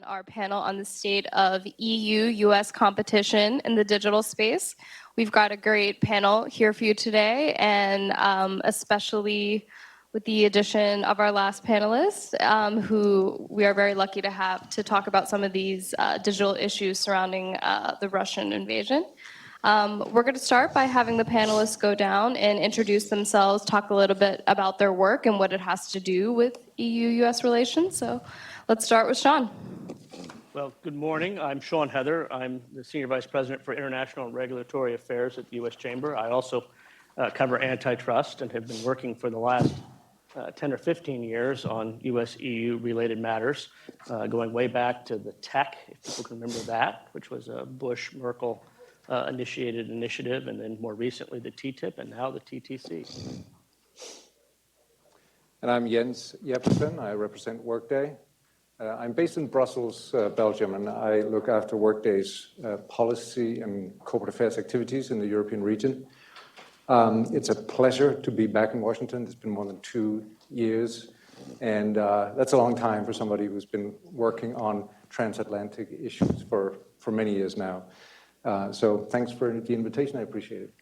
our panel on the state of EU-US competition in the digital space. We've got a great panel here for you today, and especially with the addition of our last panelist, who we are very lucky to have to talk about some of these digital issues surrounding the Russian invasion. We're going to start by having the panelists go down and introduce themselves, talk a little bit about their work and what it has to do with EU-US relations. So let's start with Sean. Well, good morning. I'm Sean Heather. I'm the Senior Vice President for International and Regulatory Affairs at the U.S. Chamber. I also cover antitrust and have been working for the last 10 or 15 years on U.S.-EU related matters, going way back to the TEC, if people can remember that, which was a Bush-Merkel initiated initiative, and then more recently the TTIP, and now the TTC. And I'm Jens Jeppesen. I represent Workday. I'm based in Brussels, Belgium, and I look after Workday's policy and corporate affairs activities in the European region. It's a pleasure to be back in Washington. It's been more than 2 years, and that's a long time for somebody who's been working on transatlantic issues for many years now. So thanks for the invitation. I appreciate it.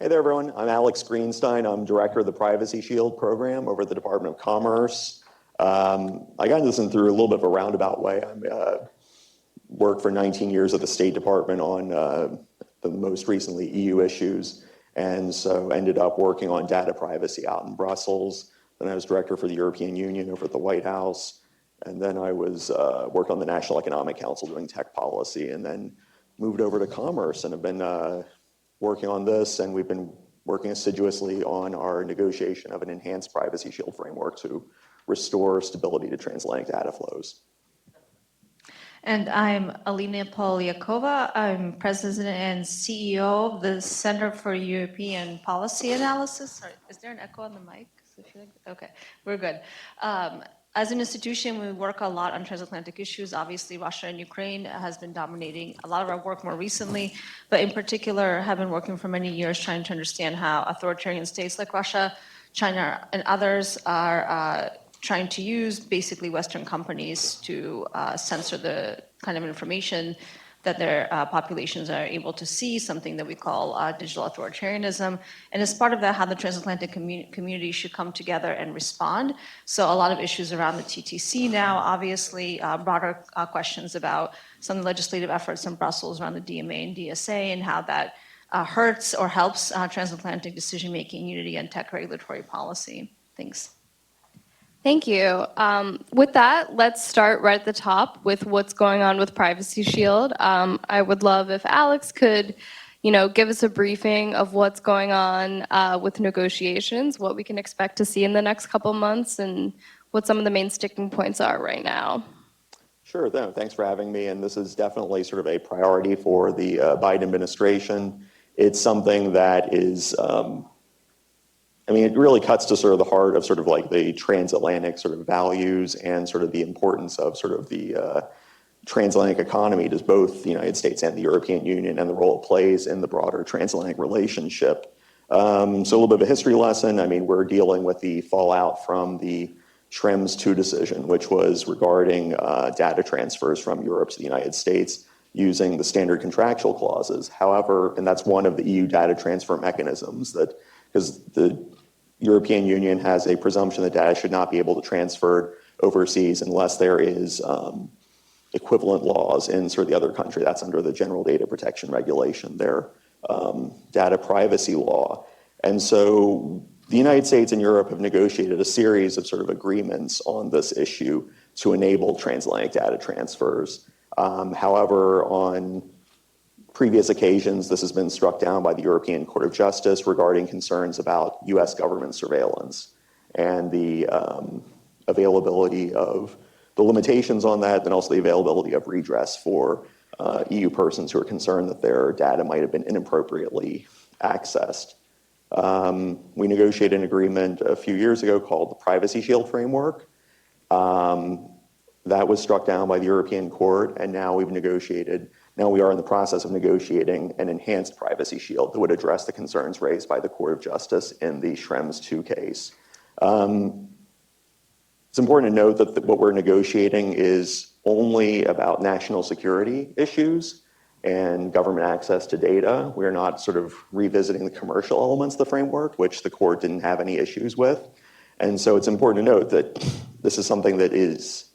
Hey there, everyone. I'm Alex Greenstein. I'm director of the Privacy Shield program over at the Department of Commerce. I got into this through a little bit of a roundabout way. I worked for 19 years at the State Department on the most recently EU issues, and so ended up working on data privacy out in Brussels. Then I was director for the European Union over at the White House, and then I was worked on the National Economic Council doing tech policy, and then moved over to commerce and have been working on this, and we've been working assiduously on our negotiation of an enhanced privacy shield framework to restore stability to transatlantic data flows. And I'm Alina Polyakova. I'm president and CEO of the Center for European Policy Analysis. Sorry, is there an echo on the mic? Okay, we're good. As an institution, we work a lot on transatlantic issues. Obviously, Russia and Ukraine has been dominating a lot of our work more recently, but in particular have been working for many years trying to understand how authoritarian states like Russia, China, and others are trying to use basically Western companies to censor the kind of information that their populations are able to see, something that we call digital authoritarianism. And as part of that, how the transatlantic community should come together and respond. So a lot of issues around the TTC now, obviously broader questions about some legislative efforts in Brussels around the DMA and DSA and how that hurts or helps transatlantic decision-making, unity, and tech regulatory policy. Thanks. Thank you. With that, let's start right at the top with what's going on with Privacy Shield. I would love if Alex could, give us a briefing of what's going on with negotiations, what we can expect to see in the next couple months, and what some of the main sticking points are right now. Sure, thanks for having me. And this is definitely sort of a priority for the Biden administration. It's something that is it really cuts to sort of the heart of sort of like the transatlantic sort of values and sort of the importance of sort of the transatlantic economy to both the United States and the European Union and the role it plays in the broader transatlantic relationship. So a little bit of a history lesson. We're dealing with the fallout from the Schrems II decision, which was regarding data transfers from Europe to the United States using the standard contractual clauses. However, and that's one of the EU data transfer mechanisms that, because the European Union has a presumption that data should not be able to transfer overseas unless there is equivalent laws in sort of the other country. That's under the General Data Protection Regulation, their data privacy law. And so the United States and Europe have negotiated a series of sort of agreements on this issue to enable transatlantic data transfers. However, on previous occasions, this has been struck down by the European Court of Justice regarding concerns about U.S. government surveillance and the availability of the limitations on that, and also the availability of redress for EU persons who are concerned that their data might have been inappropriately accessed. We negotiated an agreement a few years ago called the Privacy Shield Framework. That was struck down by the European Court, and now we are in the process of negotiating an enhanced privacy shield that would address the concerns raised by the Court of Justice in the Schrems II case. It's important to note that what we're negotiating is only about national security issues and government access to data. We're not sort of revisiting the commercial elements of the framework, which the court didn't have any issues with. And so it's important to note that this is something that it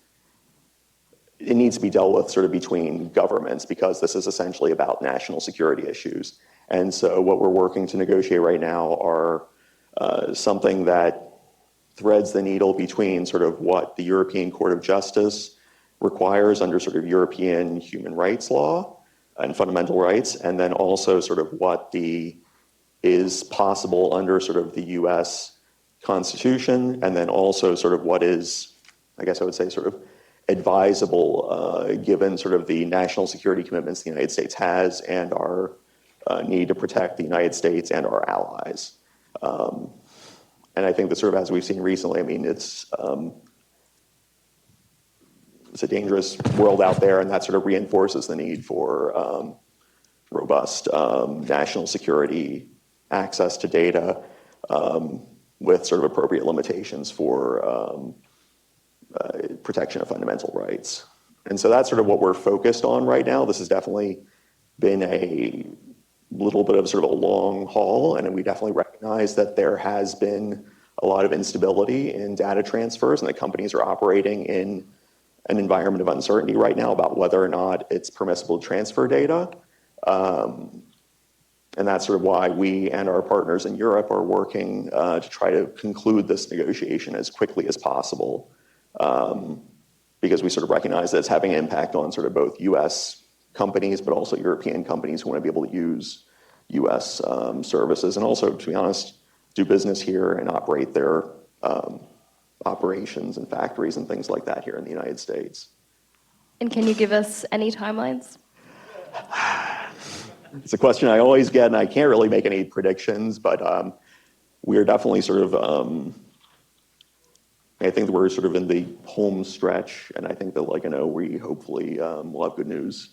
needs to be dealt with sort of between governments, because this is essentially about national security issues. And so what we're working to negotiate right now are something that threads the needle between sort of what the European Court of Justice requires under sort of European human rights law and fundamental rights, and then also sort of what is possible under sort of the US Constitution, and then also sort of what is, I guess I would say, sort of advisable given sort of the national security commitments the United States has and our need to protect the United States and our allies. And I think that sort of as we've seen recently, I mean, it's a dangerous world out there, and that sort of reinforces the need for robust national security access to data with sort of appropriate limitations for protection of fundamental rights. And so that's sort of what we're focused on right now. This has definitely been a little bit of sort of a long haul, and we definitely recognize that there has been a lot of instability in data transfers, and that companies are operating in an environment of uncertainty right now about whether or not it's permissible to transfer data. And that's sort of why we and our partners in Europe are working to try to conclude this negotiation as quickly as possible, because we sort of recognize that it's having an impact on sort of both US companies, but also European companies who want to be able to use US services, and also, to be honest, do business here and operate their operations and factories and things like that here in the United States. And can you give us any timelines? It's a question I always get, and I can't really make any predictions, but we're definitely sort of, I think that we're sort of in the home stretch, and I think that, like, we hopefully will have good news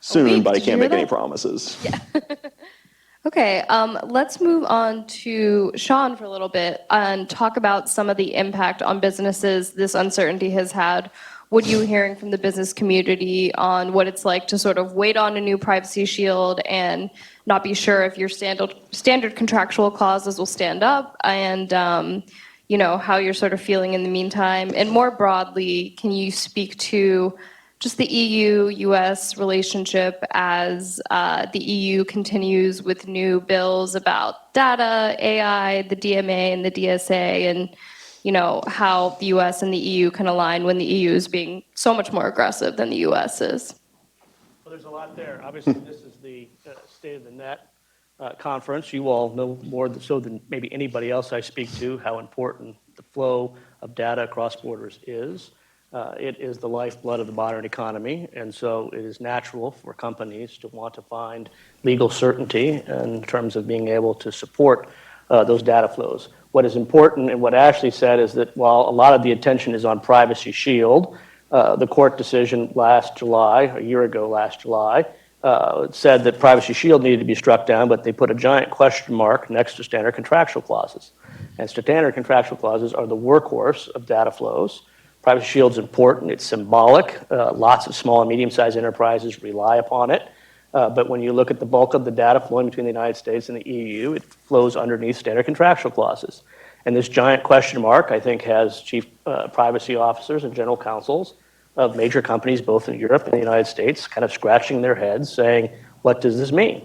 soon, but I can't make any promises. Yeah. Okay, let's move on to Sean for a little bit and talk about some of the impact on businesses this uncertainty has had. What are you hearing from the business community on what it's like to sort of wait on a new privacy shield and not be sure if your standard contractual clauses will stand up, and how you're sort of feeling in the meantime? And more broadly, can you speak to just the EU-US relationship as the EU continues with new bills about data, AI, the DMA and the DSA, and how the US and the EU can align when the EU is being so much more aggressive than the US is? Well, there's a lot there. Obviously, this is the State of the Net conference. You all know more so than maybe anybody else I speak to how important the flow of data across borders is. It is the lifeblood of the modern economy, and so it is natural for companies to want to find legal certainty in terms of being able to support those data flows. What is important, and what Ashley said, is that while a lot of the attention is on Privacy Shield, the court decision last July, a year ago last July, said that Privacy Shield needed to be struck down, but they put a giant question mark next to standard contractual clauses. And standard contractual clauses are the workhorse of data flows. Privacy Shield's important, it's symbolic. Lots of small and medium-sized enterprises rely upon it. But when you look at the bulk of the data flowing between the United States and the EU, it flows underneath standard contractual clauses. And this giant question mark, I think, has chief privacy officers and general counsels of major companies, both in Europe and the United States, kind of scratching their heads saying, what does this mean?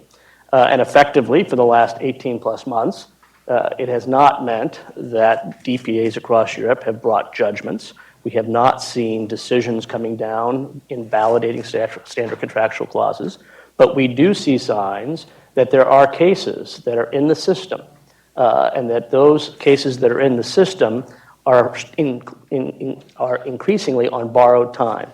And effectively, for the last 18 plus months, it has not meant that DPAs across Europe have brought judgments. We have not seen decisions coming down invalidating standard contractual clauses, but we do see signs that there are cases that are in the system, and that those cases that are in the system are increasingly on borrowed time.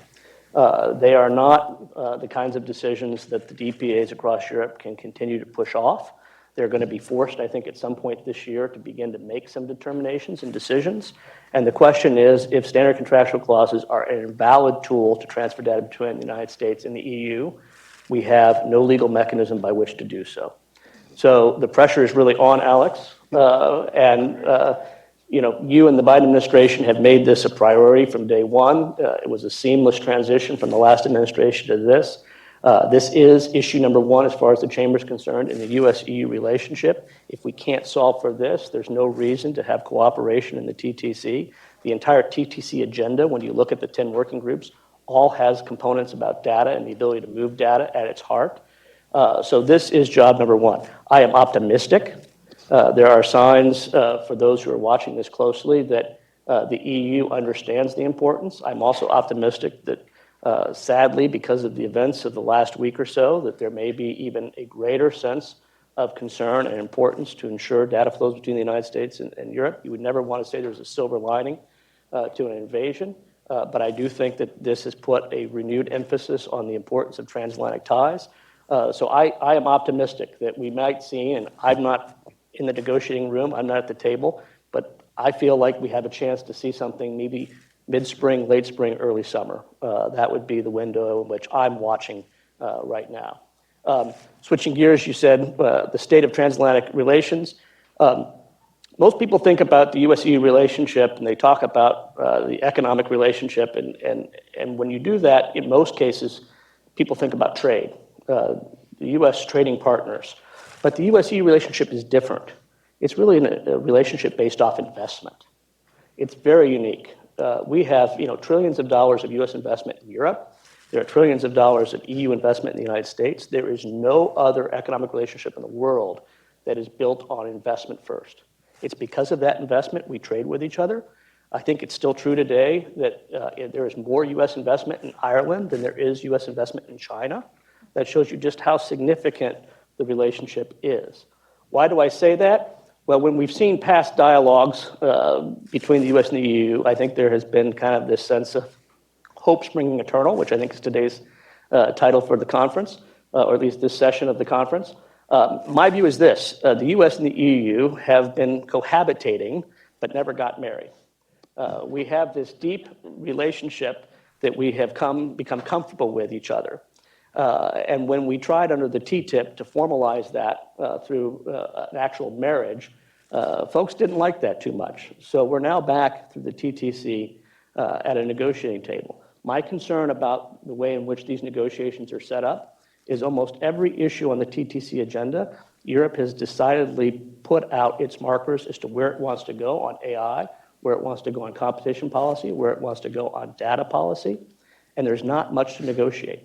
They are not the kinds of decisions that the DPAs across Europe can continue to push off. They're going to be forced, I think, at some point this year to begin to make some determinations and decisions. And the question is, if standard contractual clauses are an invalid tool to transfer data between the United States and the EU, we have no legal mechanism by which to do so. So the pressure is really on Alex, and you and the Biden administration have made this a priority from day one. It was a seamless transition from the last administration to this. This is issue number one as far as the chamber is concerned in the U.S.-EU relationship. If we can't solve for this, there's no reason to have cooperation in the TTC. The entire TTC agenda, when you look at the 10 working groups, all has components about data and the ability to move data at its heart. So this is job number one. I am optimistic. There are signs for those who are watching this closely that the EU understands the importance. I'm also optimistic that sadly, because of the events of the last week or so, that there may be even a greater sense of concern and importance to ensure data flows between the United States and Europe. You would never want to say there's a silver lining to an invasion, but I do think that this has put a renewed emphasis on the importance of transatlantic ties. So I am optimistic that we might see, and I'm not in the negotiating room, I'm not at the table, but I feel like we have a chance to see something maybe mid-spring, late spring, early summer. That would be the window in which I'm watching right now. Switching gears, you said the state of transatlantic relations. Most people think about the US-EU relationship and they talk about the economic relationship, and when you do that, in most cases, people think about trade, the US trading partners. But the US-EU relationship is different. It's really a relationship based off investment. It's very unique. We have trillions of dollars of US investment in Europe. There are trillions of dollars of EU investment in the United States. There is no other economic relationship in the world that is built on investment first. It's because of that investment we trade with each other. I think it's still true today that there is more US investment in Ireland than there is US investment in China. That shows you just how significant the relationship is. Why do I say that? Well, when we've seen past dialogues between the US and the EU, I think there has been kind of this sense of hope springing eternal, which I think is today's title for the conference, or at least this session of the conference. My view is this, the US and the EU have been cohabitating, but never got married. We have this deep relationship that we have become comfortable with each other. And when we tried under the TTIP to formalize that through an actual marriage, folks didn't like that too much. So we're now back through the TTC at a negotiating table. My concern about the way in which these negotiations are set up is almost every issue on the TTC agenda, Europe has decidedly put out its markers as to where it wants to go on AI, where it wants to go on competition policy, where it wants to go on data policy, and there's not much to negotiate.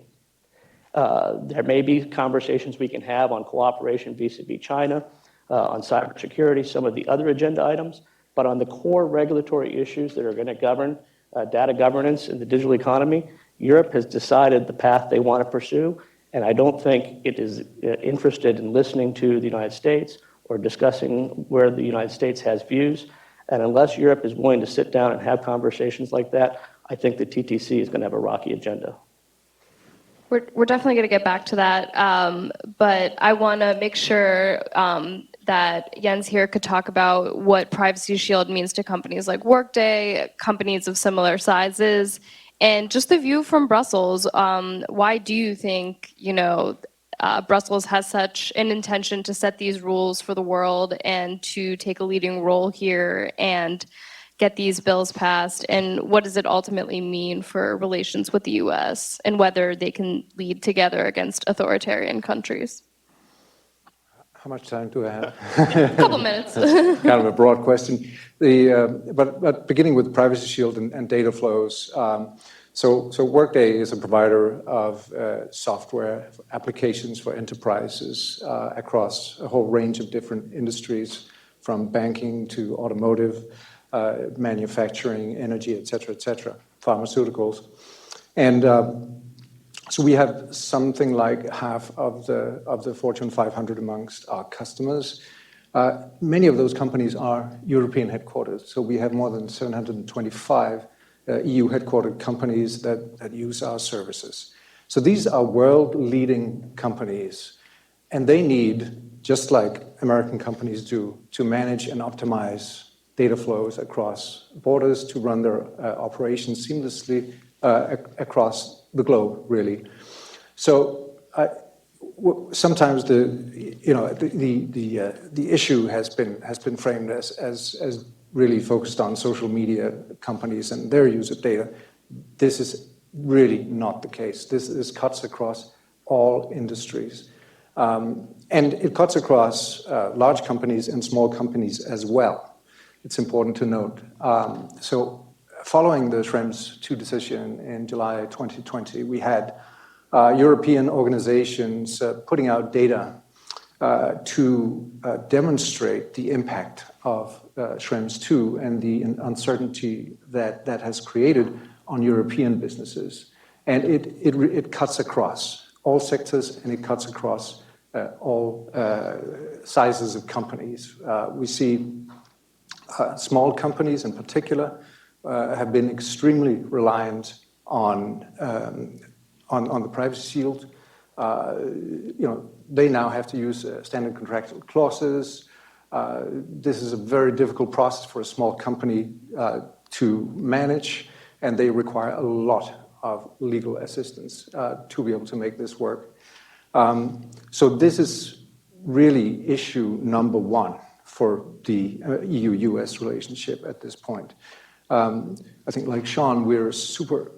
There may be conversations we can have on cooperation vis-a-vis China, on cybersecurity, some of the other agenda items, but on the core regulatory issues that are going to govern data governance in the digital economy, Europe has decided the path they want to pursue, and I don't think it is interested in listening to the United States or discussing where the United States has views, and unless Europe is willing to sit down and have conversations like that, I think the TTC is going to have a rocky agenda. We're definitely going to get back to that, but I want to make sure that Jens here could talk about what Privacy Shield means to companies like Workday, companies of similar sizes, and just the view from Brussels. Why do you think Brussels has such an intention to set these rules for the world and to take a leading role here and get these bills passed, and what does it ultimately mean for relations with the US and whether they can lead together against authoritarian countries? How much time do I have? A couple minutes. That's kind of a broad question. But beginning with Privacy Shield and data flows, so Workday is a provider of software applications for enterprises across a whole range of different industries, from banking to automotive, manufacturing, energy, et cetera, pharmaceuticals. And so we have something like half of the Fortune 500 amongst our customers. Many of those companies are European headquarters. So we have more than 725 EU headquartered companies that use our services. So these are world-leading companies, and they need, just like American companies do, to manage and optimize data flows across borders, to run their operations seamlessly across the globe, really. So sometimes the issue has been framed as really focused on social media companies and their use of data. This is really not the case. This cuts across all industries. And it cuts across large companies and small companies as well. It's important to note. So following the Schrems II decision in July 2020, we had European organizations putting out data to demonstrate the impact of Schrems II and the uncertainty that that has created on European businesses. And it cuts across all sectors, and it cuts across all sizes of companies. We see small companies in particular have been extremely reliant on the privacy shield. They now have to use standard contractual clauses. This is a very difficult process for a small company to manage, and they require a lot of legal assistance to be able to make this work. So this is really issue number one for the EU-US relationship at this point. I think, like Sean, we're super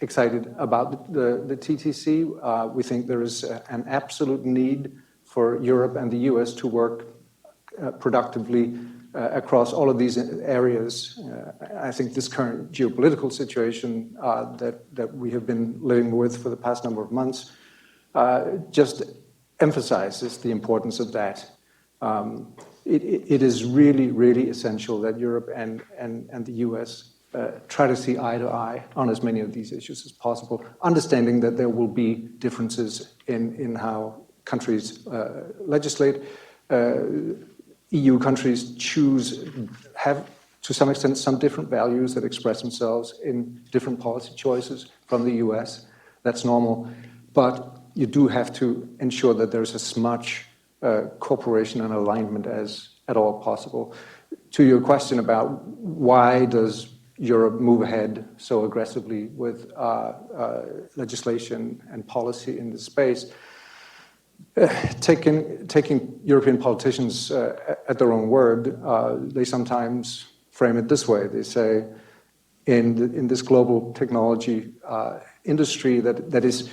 excited about the TTC. We think there is an absolute need for Europe and the US to work productively across all of these areas. I think this current geopolitical situation that we have been living with for the past number of months just emphasizes the importance of that. It is really, really essential that Europe and the US try to see eye to eye on as many of these issues as possible, understanding that there will be differences in how countries legislate. EU countries have to some extent some different values that express themselves in different policy choices from the US. That's normal. But you do have to ensure that there's as much cooperation and alignment as at all possible. To your question about why does Europe move ahead so aggressively with legislation and policy in this space, taking European politicians at their own word, they sometimes frame it this way. They say, in this global technology industry that is,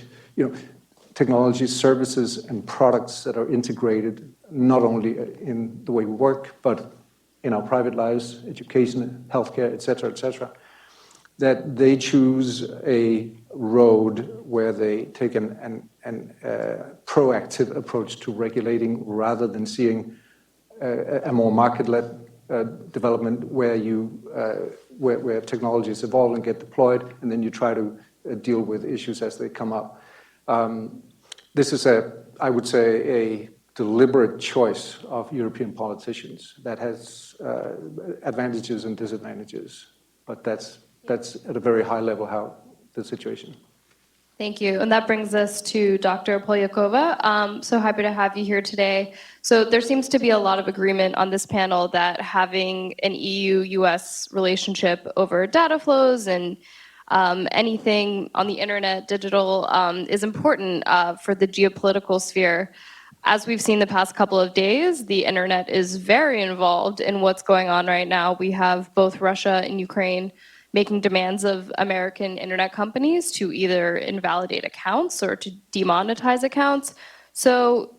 technology services and products that are integrated not only in the way we work, but in our private lives, education, healthcare, et cetera, that they choose a road where they take an proactive approach to regulating rather than seeing a more market-led development where technologies evolve and get deployed, and then you try to deal with issues as they come up. This is I would say, a deliberate choice of European politicians that has advantages and disadvantages, but that's at a very high level how the situation. Thank you. And that brings us to Dr. Polyakova. So happy to have you here today. So there seems to be a lot of agreement on this panel that having an EU-US relationship over data flows and anything on the internet, digital, is important for the geopolitical sphere. As we've seen the past couple of days, the internet is very involved in what's going on right now. We have both Russia and Ukraine making demands of American internet companies to either invalidate accounts or to demonetize accounts. So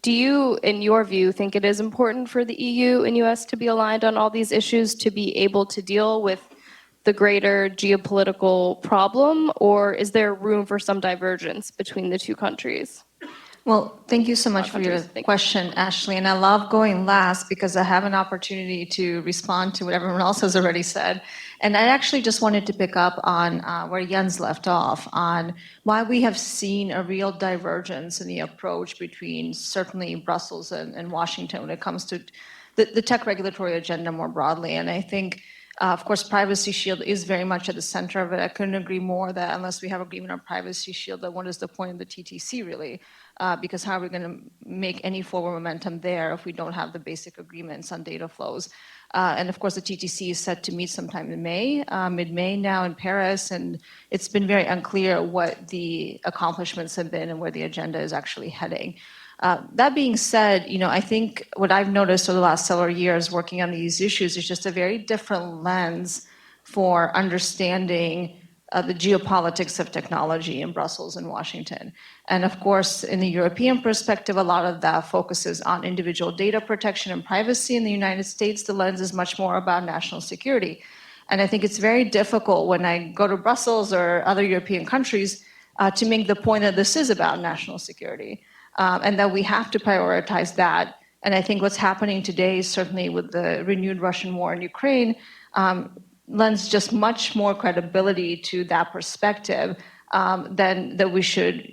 do you, in your view, think it is important for the EU and US to be aligned on all these issues to be able to deal with the greater geopolitical problem, or is there room for some divergence between the two countries? Well, thank you so much for your question, Ashley. And I love going last because I have an opportunity to respond to what everyone else has already said. And I actually just wanted to pick up on where Jens left off on why we have seen a real divergence in the approach between certainly Brussels and Washington when it comes to the tech regulatory agenda more broadly. And I think, of course, Privacy Shield is very much at the center of it. I couldn't agree more that unless we have agreement on Privacy Shield, then what is the point of the TTC really? Because how are we going to make any forward momentum there if we don't have the basic agreements on data flows? And of course, the TTC is set to meet sometime in May, mid-May now in Paris, and it's been very unclear what the accomplishments have been and where the agenda is actually heading. That being said, I think what I've noticed over the last several years working on these issues is just a very different lens for understanding the geopolitics of technology in Brussels and Washington. And of course, in the European perspective, a lot of that focuses on individual data protection and privacy. In the United States, the lens is much more about national security. And I think it's very difficult when I go to Brussels or other European countries to make the point that this is about national security and that we have to prioritize that. And I think what's happening today, certainly with the renewed Russian war in Ukraine, lends just much more credibility to that perspective than that we should,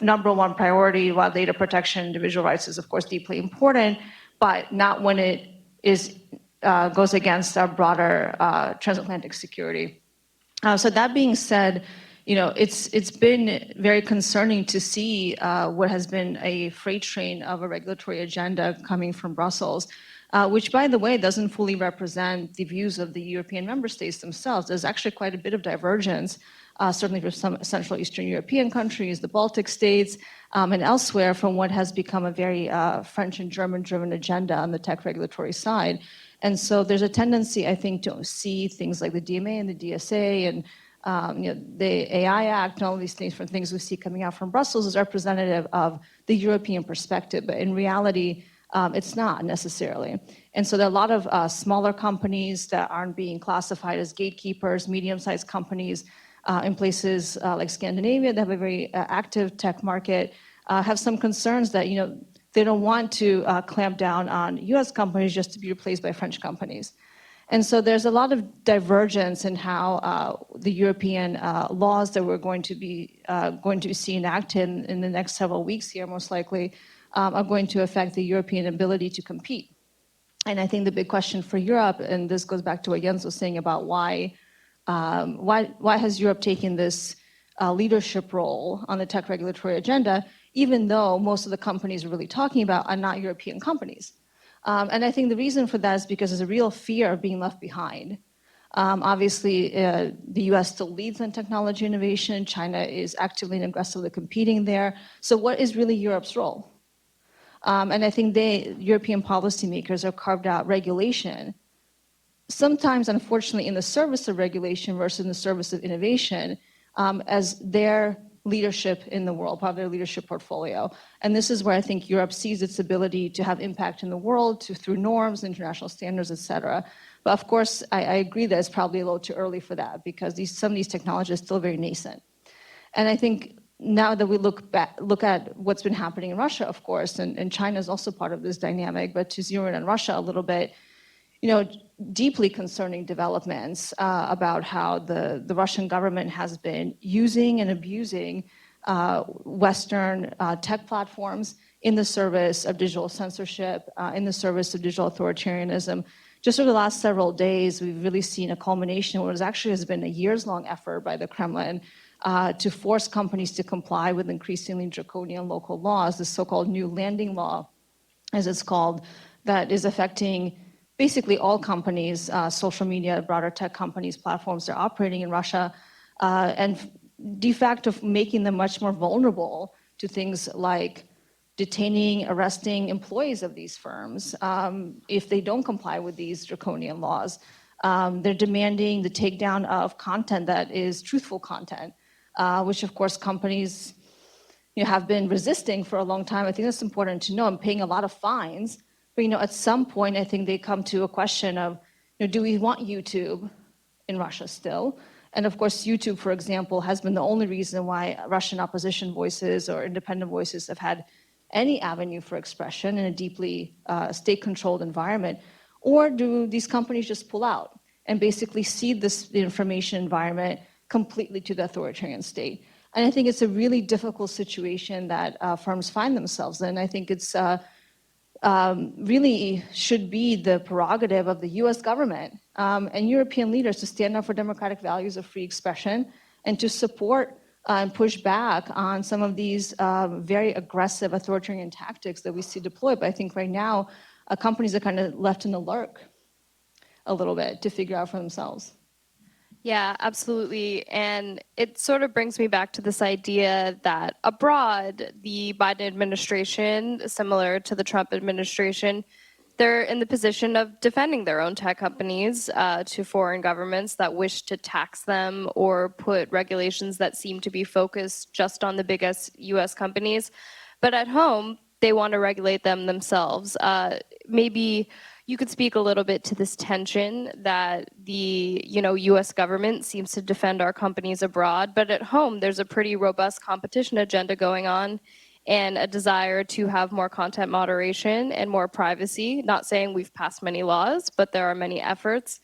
number one priority, while data protection, individual rights is of course deeply important, but not when it goes against our broader transatlantic security. So that being said, it's been very concerning to see what has been a freight train of a regulatory agenda coming from Brussels, which, by the way, doesn't fully represent the views of the European member states themselves. There's actually quite a bit of divergence, certainly for some Central Eastern European countries, the Baltic states, and elsewhere from what has become a very French and German-driven agenda on the tech regulatory side. And so there's a tendency, I think, to see things like the DMA and the DSA and the AI Act and all these things, from things we see coming out from Brussels, as representative of the European perspective. But in reality, it's not necessarily. And so there are a lot of smaller companies that aren't being classified as gatekeepers, medium-sized companies in places like Scandinavia that have a very active tech market, have some concerns that, they don't want to clamp down on US companies just to be replaced by French companies. And so there's a lot of divergence in how the European laws that we're going to see enacted in the next several weeks here, most likely, are going to affect the European ability to compete. And I think the big question for Europe, and this goes back to what Jens was saying about why has Europe taken this leadership role on the tech regulatory agenda, even though most of the companies we're really talking about are not European companies. And I think the reason for that is because there's a real fear of being left behind. Obviously, the US still leads in technology innovation. China is actively and aggressively competing there. So what is really Europe's role? And I think European policymakers have carved out regulation, sometimes, unfortunately, in the service of regulation versus in the service of innovation, as their leadership in the world, part of their leadership portfolio. And this is where I think Europe sees its ability to have impact in the world through norms, international standards, et cetera. But of course, I agree that it's probably a little too early for that because some of these technologies are still very nascent. And I think now that we look at what's been happening in Russia, of course, and China is also part of this dynamic, but to zero in on Russia a little bit, deeply concerning developments about how the Russian government has been using and abusing Western tech platforms in the service of digital censorship, in the service of digital authoritarianism. Just over the last several days, we've really seen a culmination of what actually has been a years-long effort by the Kremlin to force companies to comply with increasingly draconian local laws, the so-called new landing law, as it's called, that is affecting basically all companies, social media, broader tech companies, platforms that are operating in Russia, and de facto making them much more vulnerable to things like detaining, arresting employees of these firms if they don't comply with these draconian laws. They're demanding the takedown of content that is truthful content, which of course companies have been resisting for a long time. I think that's important to know, and paying a lot of fines. But at some point, I think they come to a question of, do we want YouTube in Russia still? And of course, YouTube, for example, has been the only reason why Russian opposition voices or independent voices have had any avenue for expression in a deeply state-controlled environment. Or do these companies just pull out and basically cede the information environment completely to the authoritarian state? And I think it's a really difficult situation that firms find themselves in. I think it's really should be the prerogative of the US government and European leaders to stand up for democratic values of free expression and to support and push back on some of these very aggressive authoritarian tactics that we see deployed. But I think right now, companies are kind of left in the lurk a little bit to figure out for themselves. Yeah, absolutely. And it sort of brings me back to this idea that abroad, the Biden administration, similar to the Trump administration, they're in the position of defending their own tech companies to foreign governments that wish to tax them or put regulations that seem to be focused just on the biggest US companies. But at home, they want to regulate them themselves. Maybe you could speak a little bit to this tension that the U.S. government seems to defend our companies abroad, but at home there's a pretty robust competition agenda going on and a desire to have more content moderation and more privacy. Not saying we've passed many laws, but there are many efforts.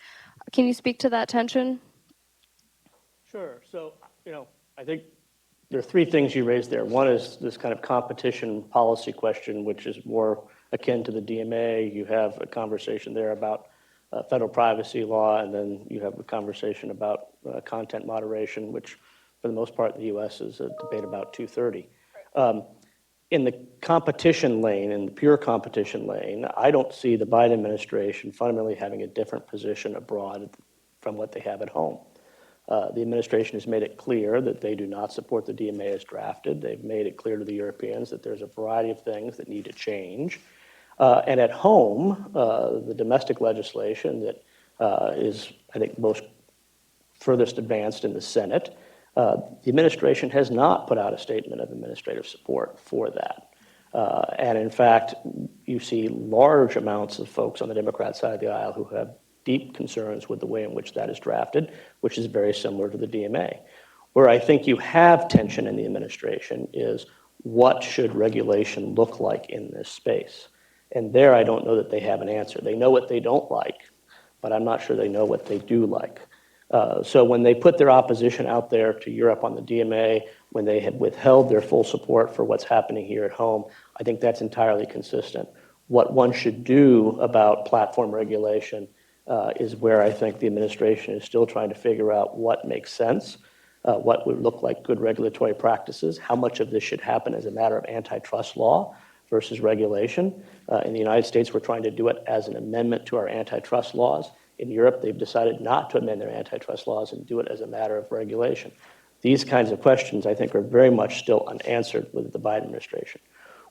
Can you speak to that tension? Sure. So, I think there are three things you raised there. One is this kind of competition policy question, which is more akin to the DMA. You have a conversation there about federal privacy law, and then you have a conversation about content moderation, which for the most part in the U.S. is a debate about 230. In the competition lane, in the pure competition lane, I don't see the Biden administration fundamentally having a different position abroad from what they have at home. The administration has made it clear that they do not support the DMA as drafted. They've made it clear to the Europeans that there's a variety of things that need to change. And at home, the domestic legislation that is, I think, most furthest advanced in the Senate, the administration has not put out a statement of administrative support for that. And in fact, you see large amounts of folks on the Democrat side of the aisle who have deep concerns with the way in which that is drafted, which is very similar to the DMA. Where I think you have tension in the administration is what should regulation look like in this space? And there I don't know that they have an answer. They know what they don't like, but I'm not sure they know what they do like. So when they put their opposition out there to Europe on the DMA, when they had withheld their full support for what's happening here at home, I think that's entirely consistent. What one should do about platform regulation is where I think the administration is still trying to figure out what makes sense, what would look like good regulatory practices, how much of this should happen as a matter of antitrust law versus regulation. In the United States, we're trying to do it as an amendment to our antitrust laws. In Europe, they've decided not to amend their antitrust laws and do it as a matter of regulation. These kinds of questions, I think, are very much still unanswered with the Biden administration.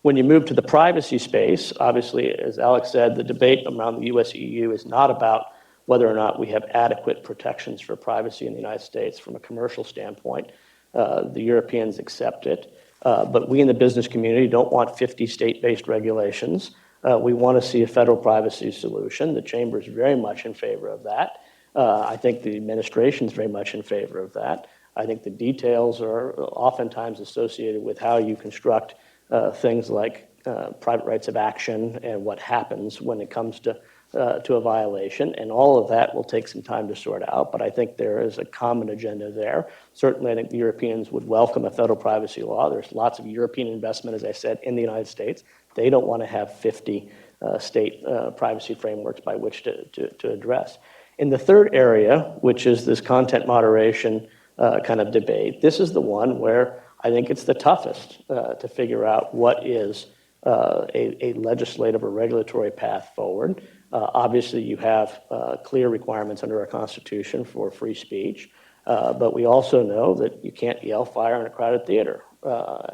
When you move to the privacy space, obviously, as Alex said, the debate around the US-EU is not about whether or not we have adequate protections for privacy in the United States from a commercial standpoint. The Europeans accept it. But we in the business community don't want 50 state-based regulations. We want to see a federal privacy solution. The chamber is very much in favor of that. I think the administration is very much in favor of that. I think the details are oftentimes associated with how you construct things like private rights of action and what happens when it comes to a violation. And all of that will take some time to sort out. But I think there is a common agenda there. Certainly, I think the Europeans would welcome a federal privacy law. There's lots of European investment, as I said, in the United States. They don't want to have 50 state privacy frameworks by which to address. In the third area, which is this content moderation kind of debate, this is the one where I think it's the toughest to figure out what is a legislative or regulatory path forward. Obviously, you have clear requirements under our Constitution for free speech, but we also know that you can't yell fire in a crowded theater.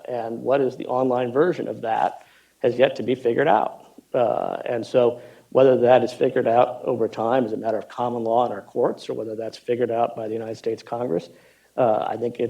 And what is the online version of that has yet to be figured out. And so whether that is figured out over time as a matter of common law in our courts or whether that's figured out by the United States Congress, I think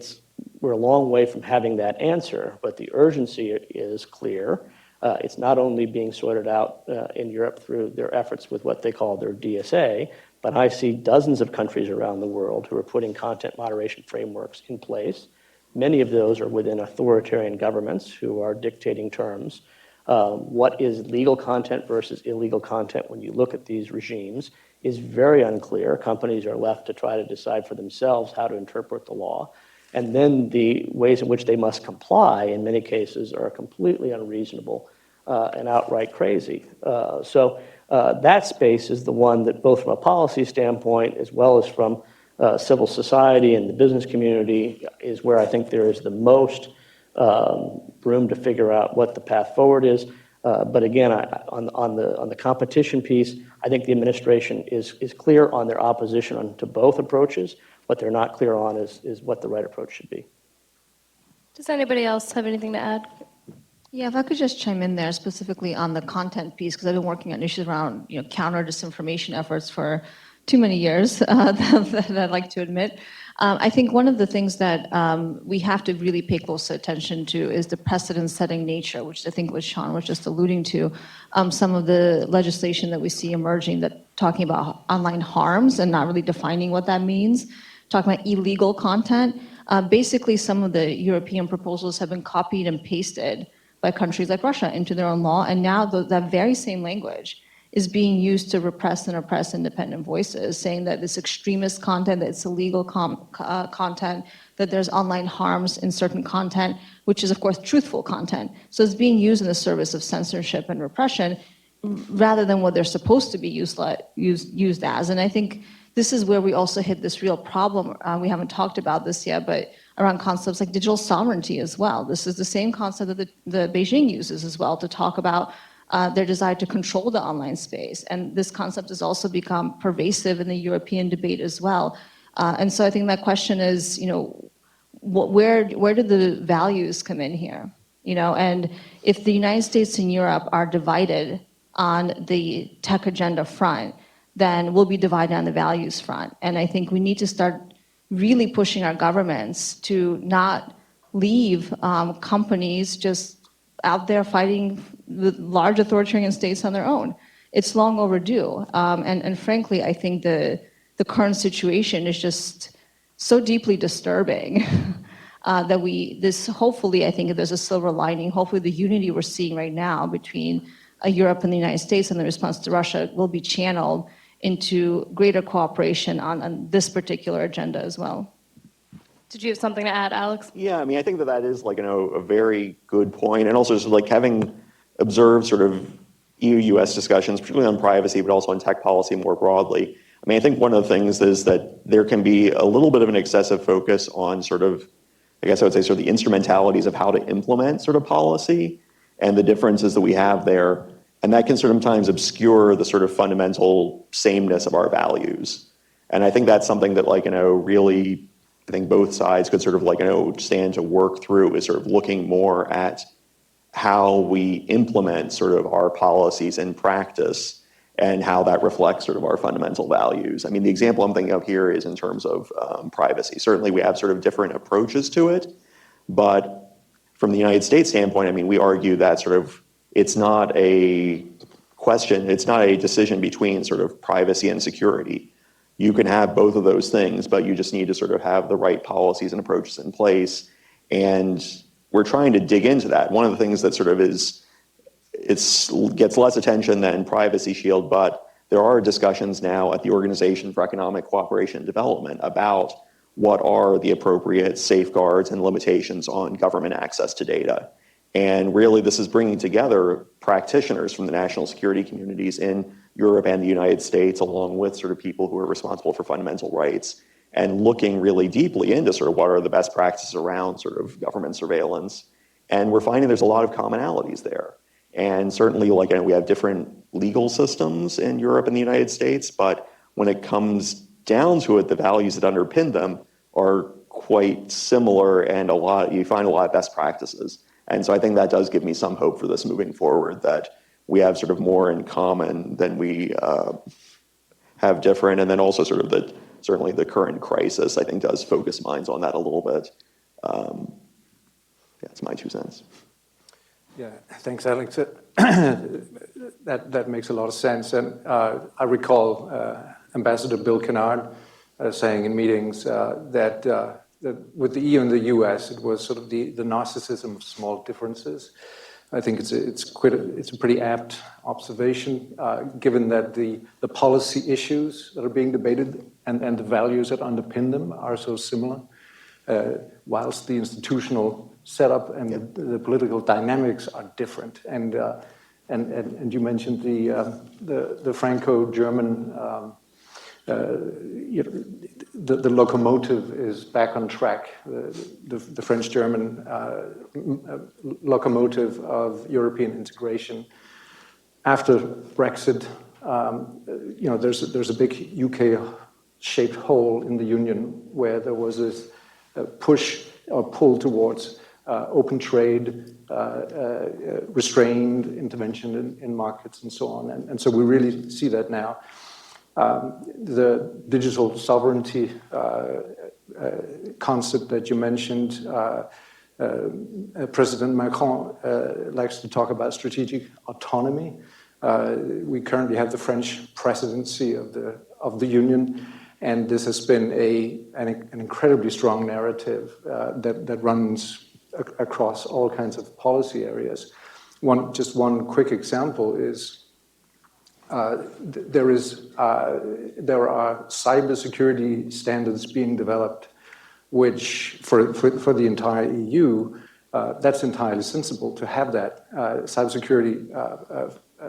we're a long way from having that answer, but the urgency is clear. It's not only being sorted out in Europe through their efforts with what they call their DSA, but I see dozens of countries around the world who are putting content moderation frameworks in place. Many of those are within authoritarian governments who are dictating terms. What is legal content versus illegal content when you look at these regimes is very unclear. Companies are left to try to decide for themselves how to interpret the law. And then the ways in which they must comply, in many cases, are completely unreasonable and outright crazy. So that space is the one that both from a policy standpoint as well as from civil society and the business community is where I think there is the most room to figure out what the path forward is. But again, on the competition piece, I think the administration is clear on their opposition to both approaches. What they're not clear on is what the right approach should be. Does anybody else have anything to add? Yeah, if I could just chime in there specifically on the content piece, because I've been working on issues around counter disinformation efforts for too many years, that I'd like to admit. I think one of the things that we have to really pay close attention to is the precedent-setting nature, which I think what Sean was just alluding to. Some of the legislation that we see emerging that talking about online harms and not really defining what that means, talking about illegal content. Basically, some of the European proposals have been copied and pasted by countries like Russia into their own law, and now that very same language is being used to repress and oppress independent voices, saying that this extremist content, that it's illegal content, that there's online harms in certain content, which is of course truthful content. So it's being used in the service of censorship and repression, rather than what they're supposed to be used as. And I think this is where we also hit this real problem. We haven't talked about this yet, but around concepts like digital sovereignty as well. This is the same concept that the Beijing uses as well to talk about their desire to control the online space. And this concept has also become pervasive in the European debate as well. And so I think that question is, where do the values come in here? And if the United States and Europe are divided on the tech agenda front, then we'll be divided on the values front. And I think we need to start really pushing our governments to not leave companies just out there fighting the large authoritarian states on their own. It's long overdue. And frankly, I think the current situation is just so deeply disturbing that hopefully, I think there's a silver lining. Hopefully the unity we're seeing right now between Europe and the United States and the response to Russia will be channeled into greater cooperation on this particular agenda as well. Did you have something to add, Alex? Yeah, I mean, I think that is a very good point. And also sort of having observed sort of EU-US discussions, particularly on privacy, but also on tech policy more broadly. I mean, I think one of the things is that there can be a little bit of an excessive focus on sort of, I guess I would say, sort of the instrumentalities of how to implement sort of policy and the differences that we have there. And that can sometimes obscure the sort of fundamental sameness of our values. And I think that's something that really, I think both sides could sort of stand to work through, is sort of looking more at how we implement sort of our policies in practice and how that reflects sort of our fundamental values. I mean, the example I'm thinking of here is in terms of privacy. Certainly we have sort of different approaches to it, but from the United States standpoint, I mean, we argue that sort of it's not a question, it's not a decision between sort of privacy and security. You can have both of those things, but you just need to sort of have the right policies and approaches in place. And we're trying to dig into that. One of the things that sort of gets less attention than Privacy Shield, but there are discussions now at the Organization for Economic Cooperation and Development about what are the appropriate safeguards and limitations on government access to data. And really, this is bringing together practitioners from the national security communities in Europe and the United States, along with sort of people who are responsible for fundamental rights, and looking really deeply into sort of what are the best practices around sort of government surveillance. And we're finding there's a lot of commonalities there. And certainly, we have different legal systems in Europe and the United States, but when it comes down to it, the values that underpin them are quite similar, and you find a lot of best practices. And so I think that does give me some hope for this moving forward, that we have sort of more in common than we have different. And then also sort of certainly the current crisis, I think, does focus minds on that a little bit. That's my 2 cents. Yeah, thanks, Alex. That makes a lot of sense. And I recall Ambassador Bill Kennard saying in meetings that with the EU and the US, it was sort of the narcissism of small differences. I think it's a pretty apt observation, given that the policy issues that are being debated and the values that underpin them are so similar, whilst the institutional setup and the political dynamics are different. And you mentioned the Franco-German. The locomotive is back on track. The French-German locomotive of European integration. After Brexit, there's a big UK shaped hole in the union where there was this push or pull towards open trade, restrained intervention in markets and so on. And so we really see that now. The digital sovereignty concept that you mentioned, President Macron likes to talk about strategic autonomy. We currently have the French presidency of the Union, and this has been an incredibly strong narrative that runs across all kinds of policy areas. Just one quick example is there are cybersecurity standards being developed, which for the entire EU, that's entirely sensible to have that cybersecurity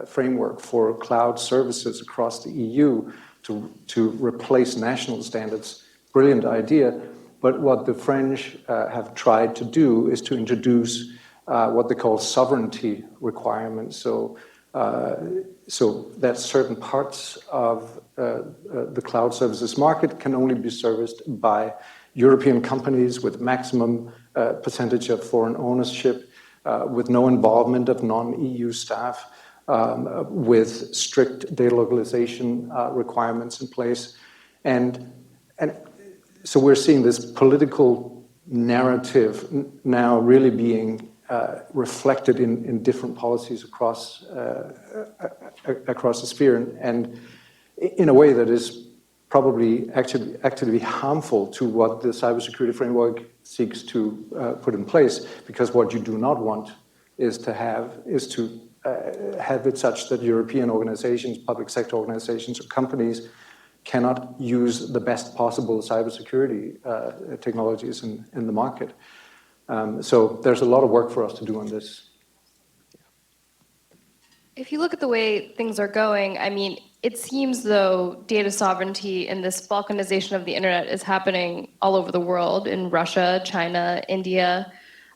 framework for cloud services across the EU to replace national standards. Brilliant idea. But what the French have tried to do is to introduce what they call sovereignty requirements. So that certain parts of the cloud services market can only be serviced by European companies with maximum percentage of foreign ownership, with no involvement of non-EU staff, with strict data localization requirements in place. And so we're seeing this political narrative now really being reflected in different policies across the sphere, and in a way that is probably actively harmful to what the cybersecurity framework seeks to put in place, because what you do not want is to have it such that European organizations, public sector organizations, or companies cannot use the best possible cybersecurity technologies in the market. So there's a lot of work for us to do on this. If you look at the way things are going, I mean, it seems though data sovereignty and this balkanization of the internet is happening all over the world, in Russia, China, India,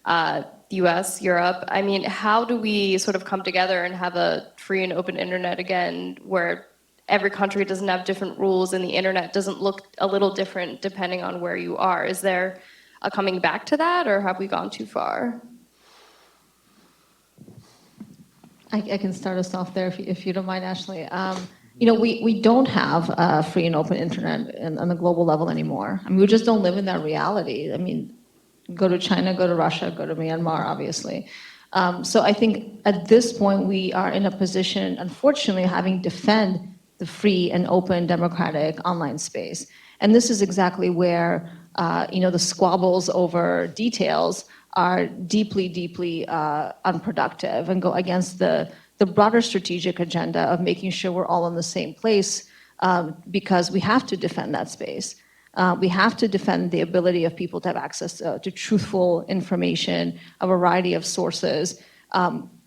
the US, Europe. I mean, how do we sort of come together and have a free and open internet again, where every country doesn't have different rules and the internet doesn't look a little different depending on where you are? Is there a coming back to that, or have we gone too far? I can start us off there if you don't mind, Ashley. You know, we don't have a free and open internet on the global level anymore. I mean, we just don't live in that reality. I mean, go to China, go to Russia, go to Myanmar, obviously. So I think at this point we are in a position, unfortunately, having defend the free and open democratic online space. And this is exactly where you know, the squabbles over details are deeply, deeply unproductive and go against the broader strategic agenda of making sure we're all in the same place, because we have to defend that space. We have to defend the ability of people to have access to truthful information, a variety of sources.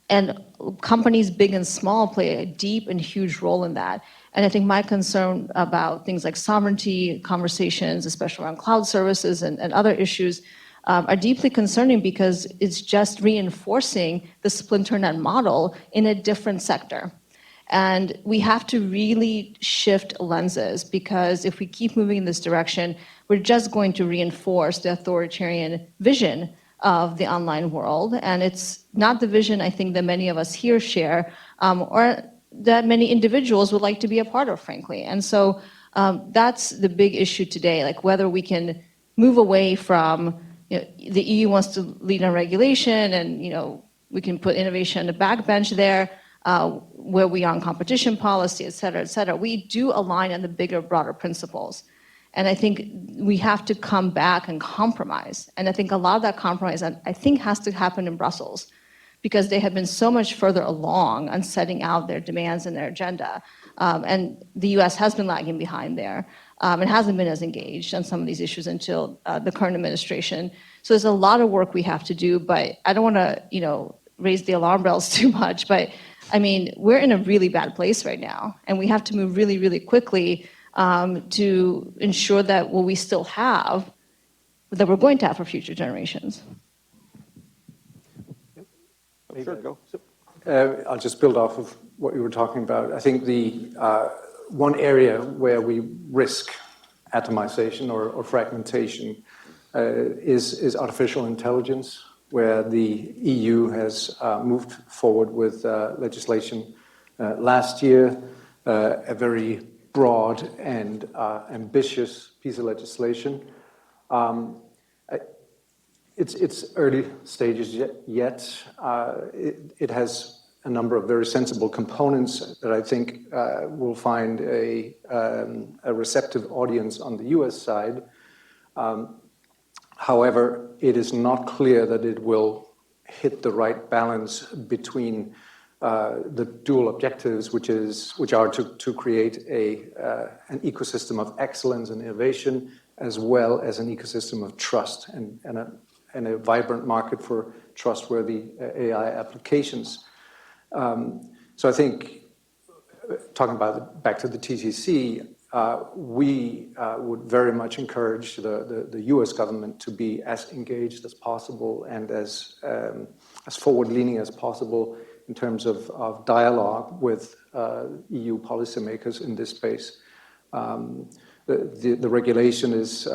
And companies big and small play a deep and huge role in that. And I think my concern about things like sovereignty conversations, especially around cloud services and other issues, are deeply concerning, because it's just reinforcing the splinter net model in a different sector. And we have to really shift lenses, because if we keep moving in this direction, we're just going to reinforce the authoritarian vision of the online world. And it's not the vision I think that many of us here share, or that many individuals would like to be a part of, frankly. And so that's the big issue today, like whether we can move away from, you know, the EU wants to lead on regulation, and you know, we can put innovation on the backbench there, where we are on competition policy, et cetera, et cetera. We do align on the bigger, broader principles. And I think we have to come back and compromise. And I think a lot of that compromise, I think, has to happen in Brussels, because they have been so much further along on setting out their demands and their agenda. And the US has been lagging behind there. It hasn't been as engaged on some of these issues until the current administration. So there's a lot of work we have to do, but I don't want to, you know, raise the alarm bells too much. But I mean, we're in a really bad place right now, and we have to move really, really quickly to ensure that what we still have, that we're going to have for future generations. Sure, go. I'll just build off of what you were talking about. I think the one area where we risk atomization or fragmentation is artificial intelligence, where the EU has moved forward with legislation last year, a very broad and ambitious piece of legislation. It's early stages yet. It has a number of very sensible components that I think will find a receptive audience on the US side. However, it is not clear that it will hit the right balance between the dual objectives, which are to create an ecosystem of excellence and innovation, as well as an ecosystem of trust and a vibrant market for trustworthy AI applications. So I think, talking about back to the TTC, we would very much encourage the US government to be as engaged as possible and as forward-leaning as possible in terms of dialogue with EU policymakers in this space. The regulation is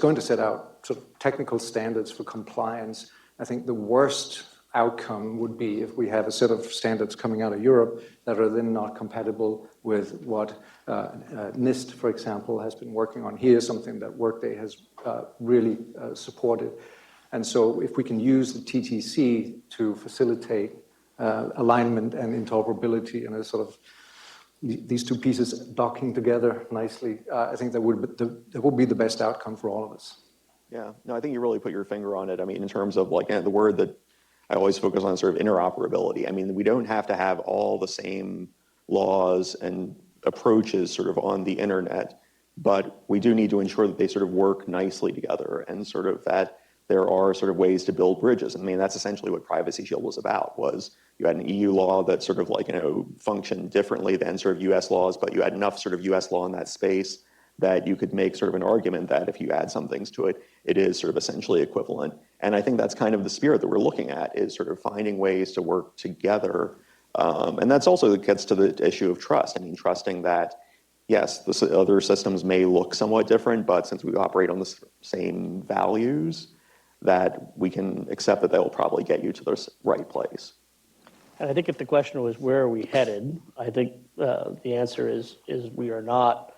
going to set out sort of technical standards for compliance. I think the worst outcome would be if we have a set of standards coming out of Europe that are then not compatible with what NIST, for example, has been working on here, something that Workday has really supported. And so if we can use the TTC to facilitate alignment and interoperability and a sort of these two pieces docking together nicely, I think that would be the best outcome for all of us. Yeah, no, I think you really put your finger on it. I mean, in terms of like the word that I always focus on, sort of interoperability. I mean, we don't have to have all the same laws and approaches sort of on the internet, but we do need to ensure that they sort of work nicely together and sort of that there are sort of ways to build bridges. I mean, that's essentially what Privacy Shield was about, was you had an EU law that sort of like, functioned differently than sort of US laws, but you had enough sort of US law in that space that you could make sort of an argument that if you add some things to it, it is sort of essentially equivalent. And I think that's kind of the spirit that we're looking at, is sort of finding ways to work together. And that's also gets to the issue of trust. I mean, trusting that, yes, the other systems may look somewhat different, but since we operate on the same values, that we can accept that will probably get you to the right place. And I think if the question was where are we headed, I think the answer is we are not.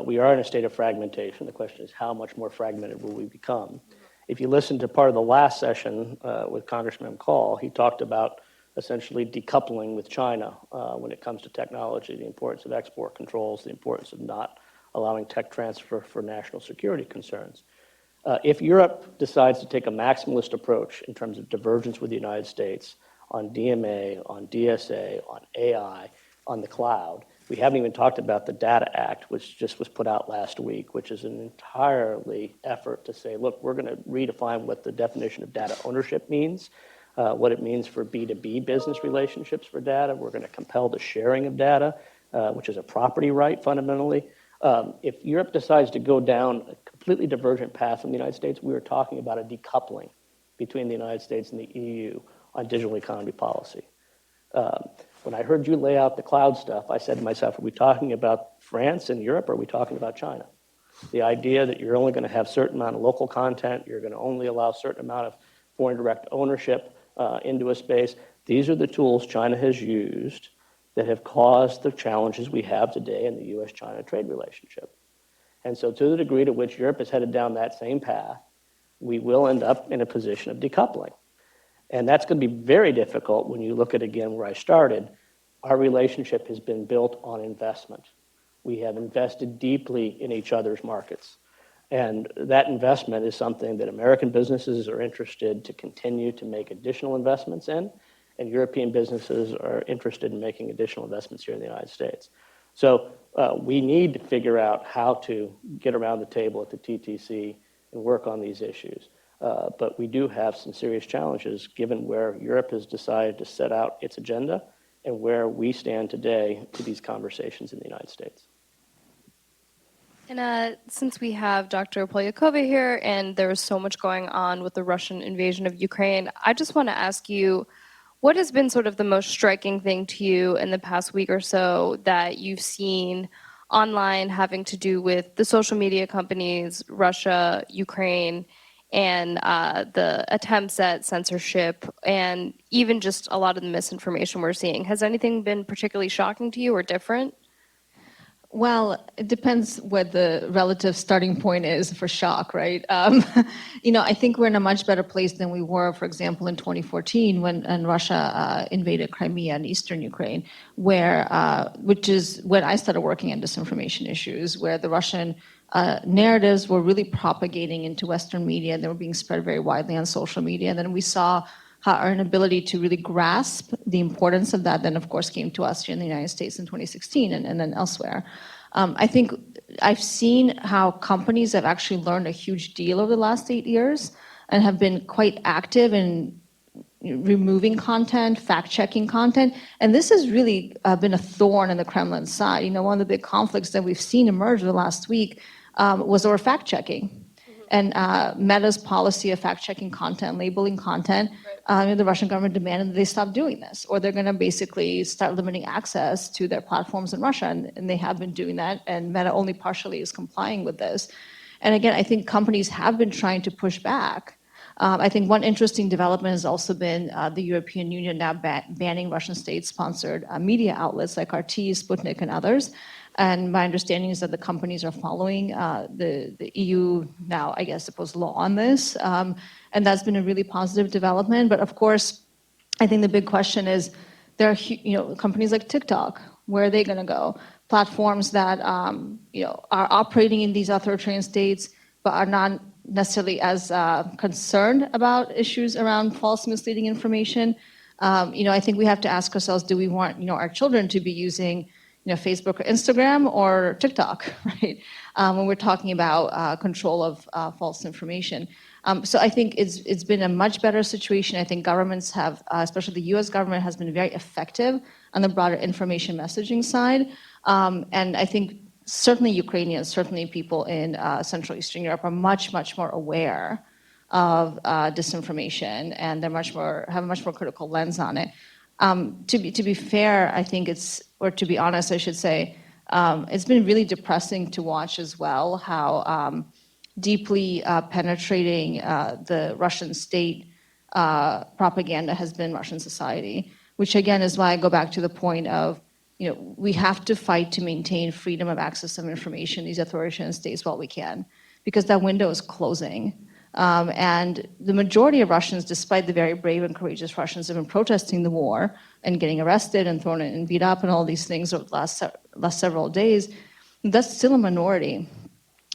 We are in a state of fragmentation. The question is how much more fragmented will we become? If you listen to part of the last session with Congressman McCall, he talked about essentially decoupling with China when it comes to technology, the importance of export controls, the importance of not allowing tech transfer for national security concerns. If Europe decides to take a maximalist approach in terms of divergence with the United States on DMA, on DSA, on AI, on the cloud, we haven't even talked about the Data Act, which just was put out last week, which is an entirely effort to say, look, we're going to redefine what the definition of data ownership means, what it means for B2B business relationships for data. We're going to compel the sharing of data, which is a property right fundamentally. If Europe decides to go down a completely divergent path from the United States, we are talking about a decoupling between the United States and the EU on digital economy policy. When I heard you lay out the cloud stuff, I said to myself, are we talking about France and Europe, or are we talking about China? The idea that you're only going to have a certain amount of local content, you're going to only allow a certain amount of foreign direct ownership into a space. These are the tools China has used that have caused the challenges we have today in the US-China trade relationship. And so to the degree to which Europe is headed down that same path, we will end up in a position of decoupling. And that's going to be very difficult when you look at, again, where I started. Our relationship has been built on investment. We have invested deeply in each other's markets. And that investment is something that American businesses are interested to continue to make additional investments in, and European businesses are interested in making additional investments here in the United States. So we need to figure out how to get around the table at the TTC and work on these issues. But we do have some serious challenges given where Europe has decided to set out its agenda and where we stand today to these conversations in the United States. And since we have Dr. Polyakova here and there is so much going on with the Russian invasion of Ukraine, I just want to ask you, what has been sort of the most striking thing to you in the past week or so that you've seen online having to do with the social media companies, Russia, Ukraine, and the attempts at censorship, and even just a lot of the misinformation we're seeing. Has anything been particularly shocking to you or different? Well, it depends what the relative starting point is for shock, right? I think we're in a much better place than we were, for example, in 2014 when Russia invaded Crimea and eastern Ukraine, which is when I started working on disinformation issues, where the Russian narratives were really propagating into Western media, and they were being spread very widely on social media. And then we saw how our inability to really grasp the importance of that then, of course, came to us here in the United States in 2016 and then elsewhere. I think I've seen how companies have actually learned a huge deal over the last 8 years and have been quite active in removing content, fact-checking content. And this has really been a thorn in the Kremlin's side. One of the big conflicts that we've seen emerge the last week was over fact-checking. And Meta's policy of fact-checking content, labeling content, the Russian government demanded that they stop doing this, or they're going to basically start limiting access to their platforms in Russia, and they have been doing that, and Meta only partially is complying with this. And again, I think companies have been trying to push back. I think one interesting development has also been the European Union now banning Russian state-sponsored media outlets like RT, Sputnik, and others. And my understanding is that the companies are following the EU now, I guess, supposed law on this. And that's been a really positive development. But of course, I think the big question is, there are companies like TikTok, where are they going to go? Platforms that are operating in these authoritarian states, but are not necessarily as concerned about issues around false, misleading information. I think we have to ask ourselves, do we want our children to be using Facebook or Instagram or TikTok, right? When we're talking about control of false information. So I think it's been a much better situation. I think governments have, especially the US government, has been very effective on the broader information messaging side. And I think certainly Ukrainians, certainly people in Central Eastern Europe are much, much more aware of disinformation, and they're have a much more critical lens on it. To be fair, I think to be honest, I should say, it's been really depressing to watch as well how deeply penetrating the Russian state propaganda has been Russian society, which again is why I go back to the point of, we have to fight to maintain freedom of access of information in these authoritarian states while we can, because that window is closing. And the majority of Russians, despite the very brave and courageous Russians, have been protesting the war and getting arrested and thrown in and beat up and all these things over the last several days. That's still a minority.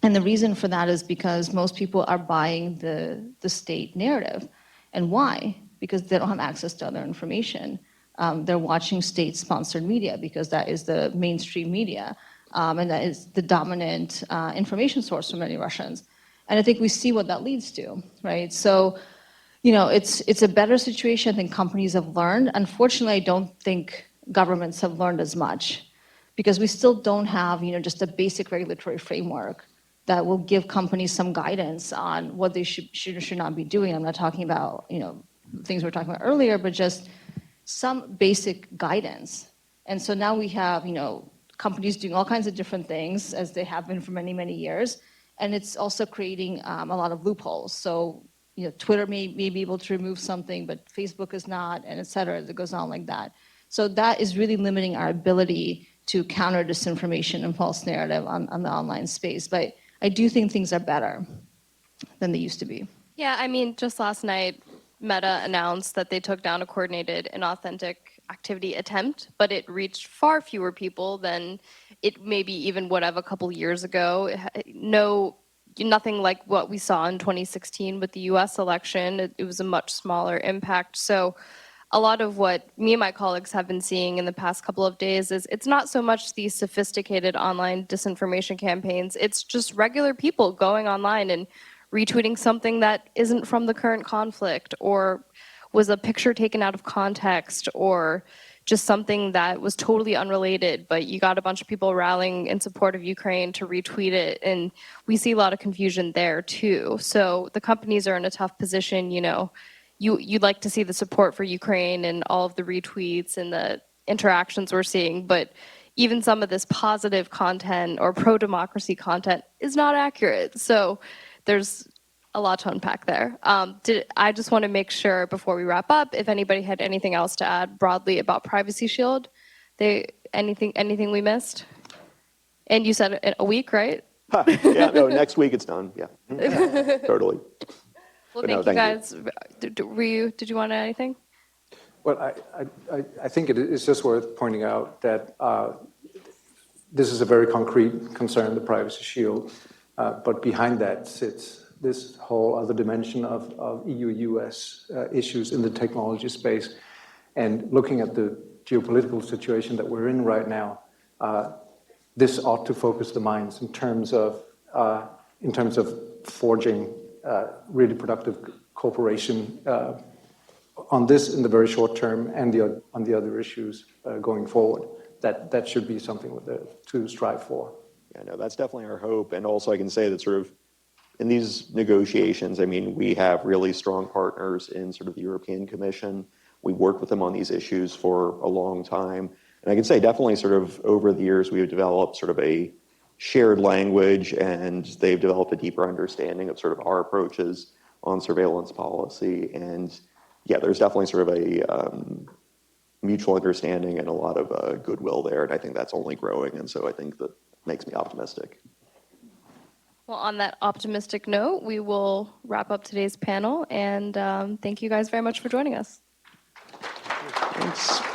And the reason for that is because most people are buying the state narrative. And why? Because they don't have access to other information. They're watching state-sponsored media because that is the mainstream media. And that is the dominant information source for many Russians. And I think we see what that leads to, right? So, it's a better situation. I think companies have learned. Unfortunately, I don't think governments have learned as much, because we still don't have, just a basic regulatory framework that will give companies some guidance on what they should or should not be doing. I'm not talking about, things we were talking about earlier, but just some basic guidance. And so now we have, companies doing all kinds of different things, as they have been for many, many years. And it's also creating a lot of loopholes. So, Twitter may be able to remove something, but Facebook is not, and et cetera. It goes on like that. So that is really limiting our ability to counter disinformation and false narrative on the online space. But I do think things are better than they used to be. Yeah, I mean, just last night, Meta announced that they took down a coordinated inauthentic activity attempt, but it reached far fewer people than it maybe even would have a couple years ago. Nothing like what we saw in 2016 with the US election. It was a much smaller impact. So a lot of what me and my colleagues have been seeing in the past couple of days is it's not so much these sophisticated online disinformation campaigns, it's just regular people going online and retweeting something that isn't from the current conflict, or was a picture taken out of context, or just something that was totally unrelated, but you got a bunch of people rallying in support of Ukraine to retweet it, and we see a lot of confusion there too. So the companies are in a tough position, you'd like to see the support for Ukraine and all of the retweets and the interactions we're seeing, but even some of this positive content or pro-democracy content is not accurate. So there's a lot to unpack there. I just want to make sure before we wrap up, if anybody had anything else to add broadly about Privacy Shield, anything we missed? And you said in a week, right? Yeah, no, next week it's done. Yeah, totally. Well, But no, thank you thank guys. Did you want to add anything? Well, I think it is just worth pointing out that this is a very concrete concern, the Privacy Shield, but behind that sits this whole other dimension of EU-US issues in the technology space. And looking at the geopolitical situation that we're in right now, this ought to focus the minds in terms of forging really productive cooperation on this in the very short term and on the other issues going forward. That should be something to strive for. Yeah, no, that's definitely our hope. And also I can say that sort of in these negotiations, I mean, we have really strong partners in sort of the European Commission. We worked with them on these issues for a long time. And I can say definitely sort of over the years, we have developed sort of a shared language, and they've developed a deeper understanding of sort of our approaches on surveillance policy. And yeah, there's definitely sort of a mutual understanding and a lot of goodwill there. And I think that's only growing. And so I think that makes me optimistic. Well, on that optimistic note, we will wrap up today's panel. And thank you guys very much for joining us. Thanks.